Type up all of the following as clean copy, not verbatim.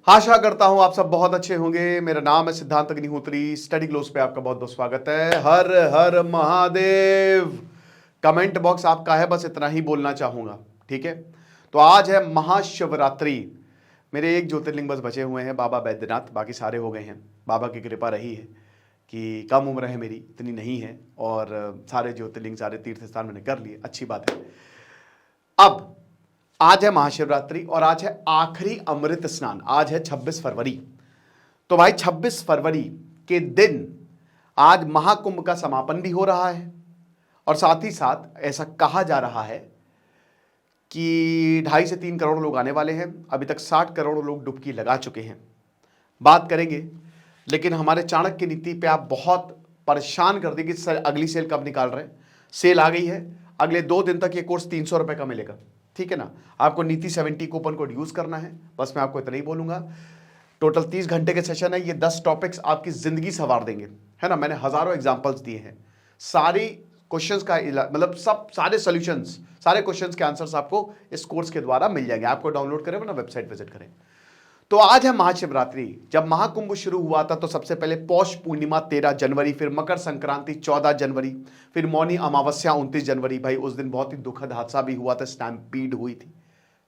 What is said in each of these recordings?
आशा करता हूं आप सब बहुत अच्छे होंगे। मेरा नाम है सिद्धांत अग्निहोत्री। स्टडी ग्लोस पे आपका बहुत बहुत स्वागत है। हर हर महादेव। कमेंट बॉक्स आपका है, बस इतना ही बोलना चाहूंगा, ठीक है। तो आज है महाशिवरात्रि। मेरे एक ज्योतिर्लिंग बस बचे हुए हैं, बाबा बैद्यनाथ। बाकी सारे हो गए हैं। बाबा की कृपा रही है कि कम उम्र है मेरी, इतनी नहीं है, और सारे ज्योतिर्लिंग सारे तीर्थ स्थान मैंने कर लिए, अच्छी बात है। अब आज है महाशिवरात्रि और आज है आखिरी अमृत स्नान। आज है 26 फरवरी। तो भाई 26 फरवरी के दिन आज महाकुंभ का समापन भी हो रहा है, और साथ ही साथ ऐसा कहा जा रहा है कि 2.5 से 3 करोड़ लोग आने वाले हैं। अभी तक 60 करोड़ लोग डुबकी लगा चुके हैं। बात करेंगे, लेकिन हमारे चाणक्य नीति पे आप बहुत परेशान कर दी कि सर अगली सेल कब निकाल रहे हैं। सेल आ गई है, अगले 2 दिन तक ये कोर्स 300 रुपए का मिलेगा, ठीक है ना। आपको नीति 70 कूपन कोड यूज करना है, बस मैं आपको इतना ही बोलूंगा। टोटल 30 घंटे के सेशन है। ये 10 टॉपिक्स आपकी जिंदगी संवार देंगे, है ना। मैंने हजारों एग्जांपल्स दिए हैं, सारी क्वेश्चंस का मतलब सब सारे सॉल्यूशंस, सारे क्वेश्चंस के आंसर्स आपको इस कोर्स के द्वारा मिल जाएंगे। आपको डाउनलोड करें ना, वेबसाइट विजिट करें। तो आज है महाशिवरात्रि। जब महाकुंभ शुरू हुआ था तो सबसे पहले पौष पूर्णिमा 13 जनवरी, फिर मकर संक्रांति 14 जनवरी, फिर मौनी अमावस्या 29 जनवरी। भाई उस दिन बहुत ही दुखद हादसा भी हुआ था, स्टैम्पीड हुई थी,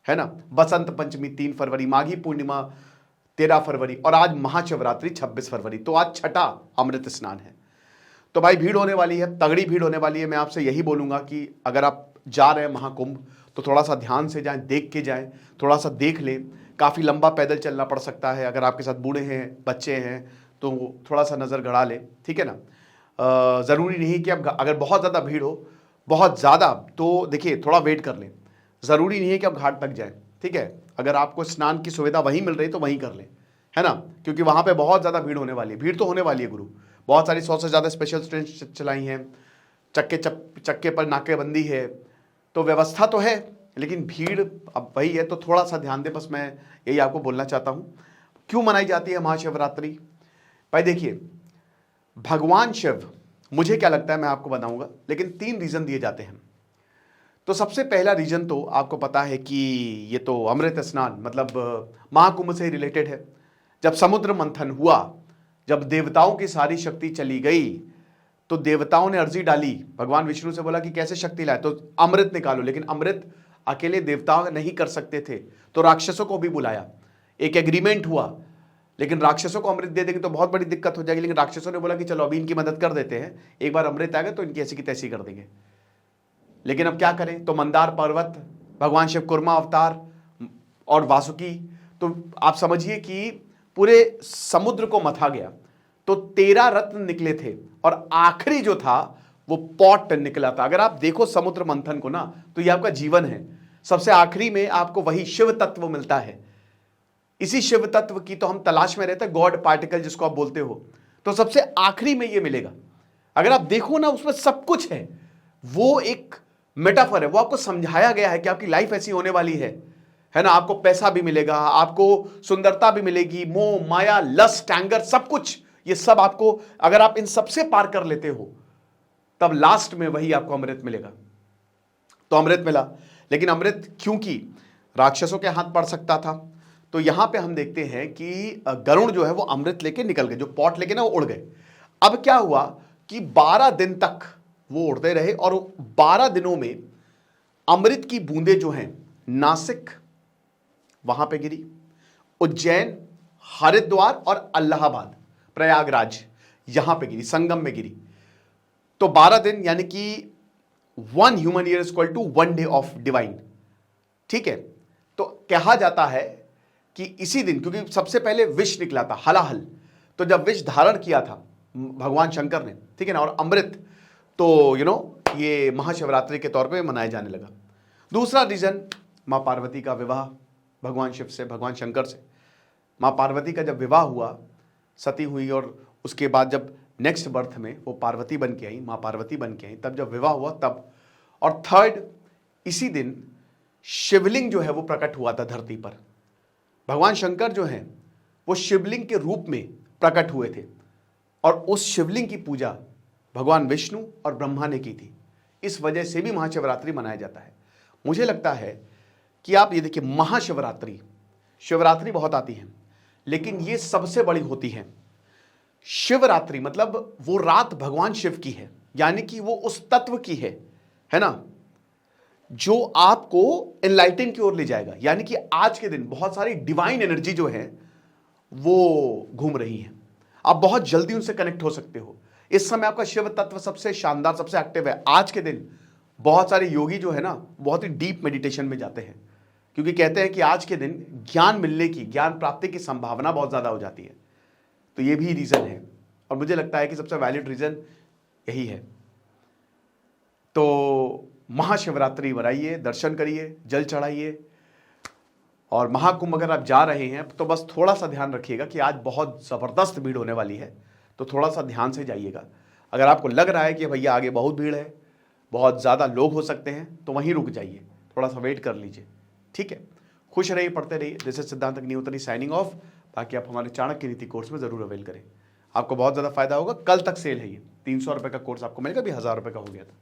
है ना। बसंत पंचमी 3 फरवरी, माघी पूर्णिमा 13 फरवरी, और आज महाशिवरात्रि 26 फरवरी। तो आज छठा अमृत स्नान है। तो भाई भीड़ होने वाली है, तगड़ी भीड़ होने वाली है। मैं आपसे यही बोलूंगा कि अगर आप जा रहे हैं महाकुंभ तो थोड़ा सा ध्यान से जाएं, देख के जाएं, थोड़ा सा देख लें। काफ़ी लंबा पैदल चलना पड़ सकता है। अगर आपके साथ बूढ़े हैं, बच्चे हैं, तो थोड़ा सा नज़र गड़ा लें, ठीक है ना। ज़रूरी नहीं कि आप अगर बहुत ज़्यादा भीड़ हो, बहुत ज़्यादा, तो देखिए थोड़ा वेट कर लें। ज़रूरी नहीं है कि आप घाट तक जाएं, ठीक है। अगर आपको स्नान की सुविधा वहीं मिल रही तो वहीं कर लें, है ना, क्योंकि वहाँ पे बहुत ज़्यादा भीड़ होने वाली है। भीड़ तो होने वाली है गुरु। बहुत सारी 100 से ज़्यादा स्पेशल ट्रेन चलाई हैं, चक्के पर नाकेबंदी है, तो व्यवस्था तो है, लेकिन भीड़ अब वही है। तो थोड़ा सा ध्यान दें, बस मैं यही आपको बोलना चाहता हूँ। क्यों मनाई जाती है महाशिवरात्रि? भाई देखिए, भगवान शिव, मुझे क्या लगता है मैं आपको बताऊंगा, लेकिन 3 रीजन दिए जाते हैं। तो सबसे पहला रीजन तो आपको पता है कि ये तो अमृत स्नान मतलब महाकुंभ से रिलेटेड है। जब समुद्र मंथन हुआ, जब देवताओं की सारी शक्ति चली गई, तो देवताओं ने अर्जी डाली, भगवान विष्णु से बोला कि कैसे शक्ति लाए, तो अमृत निकालो। लेकिन अमृत अकेले देवता नहीं कर सकते थे, तो राक्षसों को भी बुलाया। एक एग्रीमेंट हुआ, लेकिन राक्षसों को अमृत दे देंगे तो बहुत बड़ी दिक्कत हो जाएगी। लेकिन राक्षसों ने बोला कि चलो अभी इनकी मदद कर देते हैं, एक बार अमृत आ गया तो इनकी ऐसी की तैसी कर देंगे। लेकिन अब क्या करें, तो मंदार पर्वत, भगवान शिव कुर्मा अवतार और वासुकी, तो आप समझिए कि पूरे समुद्र को मथा गया। तो 13 रत्न निकले थे, और आखिरी जो था वो पॉट निकला था। अगर आप देखो समुद्र मंथन को ना, तो ये आपका जीवन है। सबसे आखिरी में आपको वही शिव तत्व मिलता है। इसी शिव तत्व की तो हम तलाश में रहते हैं, गॉड पार्टिकल जिसको आप बोलते हो। तो सबसे आखिरी में ये मिलेगा। अगर आप देखो ना, उसमें सब कुछ है। वो एक मेटाफर है, वो आपको समझाया गया है कि आपकी लाइफ ऐसी होने वाली है ना। आपको पैसा भी मिलेगा, आपको सुंदरता भी मिलेगी, मोह माया लस्ट एंगर सब कुछ, ये सब आपको, अगर आप इन सबसे पार कर लेते हो, तब लास्ट में वही आपको अमृत मिलेगा। तो अमृत मिला, लेकिन अमृत क्योंकि राक्षसों के हाथ पड़ सकता था, तो यहां पे हम देखते हैं कि गरुण जो है वो अमृत लेके निकल गए, जो पॉट लेके ना वो उड़ गए। अब क्या हुआ कि 12 दिन तक वो उड़ते रहे, और 12 दिनों में अमृत की बूंदें जो हैं नासिक वहां पे गिरी, उज्जैन, हरिद्वार और इलाहाबाद प्रयागराज यहां पे गिरी, संगम में गिरी। तो 12 दिन यानी कि 1 human year is equal to 1 day of divine, ठीक है। तो कहा जाता है कि इसी दिन, क्योंकि सबसे पहले विष निकला था, हलाहल, तो जब विष धारण किया था भगवान शंकर ने, ठीक है ना, और अमृत, तो ये महाशिवरात्रि के तौर पे मनाया जाने लगा। दूसरा रीजन, मां पार्वती का विवाह भगवान शिव से, भगवान शंकर से। मां पार्वती का जब विवाह हुआ, सती हुई, और उसके बाद जब नेक्स्ट बर्थ में वो पार्वती बन के आई, मां पार्वती बन के आई, तब जब विवाह हुआ तब। और थर्ड, इसी दिन शिवलिंग जो है वो प्रकट हुआ था धरती पर। भगवान शंकर जो हैं वो शिवलिंग के रूप में प्रकट हुए थे, और उस शिवलिंग की पूजा भगवान विष्णु और ब्रह्मा ने की थी। इस वजह से भी महाशिवरात्रि मनाया जाता है। मुझे लगता है कि आप ये देखिए, महाशिवरात्रि, शिवरात्रि बहुत आती है, लेकिन ये सबसे बड़ी होती है। शिवरात्रि मतलब वो रात भगवान शिव की है, यानी कि वो उस तत्व की है ना, जो आपको एनलाइटन की ओर ले जाएगा। यानी कि आज के दिन बहुत सारी डिवाइन एनर्जी जो है वो घूम रही है, आप बहुत जल्दी उनसे कनेक्ट हो सकते हो। इस समय आपका शिव तत्व सबसे शानदार, सबसे एक्टिव है। आज के दिन बहुत सारे योगी जो है ना बहुत ही डीप मेडिटेशन में जाते हैं, क्योंकि कहते हैं कि आज के दिन ज्ञान मिलने की, ज्ञान प्राप्ति की संभावना बहुत ज्यादा हो जाती है। तो ये भी रीजन है, और मुझे लगता है कि सबसे वैलिड रीजन यही है। तो महाशिवरात्रि मनाइए, दर्शन करिए, जल चढ़ाइए। और महाकुंभ अगर आप जा रहे हैं तो बस थोड़ा सा ध्यान रखिएगा कि आज बहुत ज़बरदस्त भीड़ होने वाली है, तो थोड़ा सा ध्यान से जाइएगा। अगर आपको लग रहा है कि भैया आगे बहुत भीड़ है, बहुत ज़्यादा लोग हो सकते हैं, तो वहीं रुक जाइए, थोड़ा सा वेट कर लीजिए, ठीक है। खुश रहिए, पढ़ते रहिए। दिस इज सिद्धांत अग्निहोत्री साइनिंग ऑफ। बाकी आप हमारे चाणक्य नीति कोर्स में ज़रूर अवेल करें, आपको बहुत ज़्यादा फायदा होगा। कल तक सेल है ये, 300 रुपये का कोर्स आपको मिलेगा, अभी 1000 रुपये का हो गया था।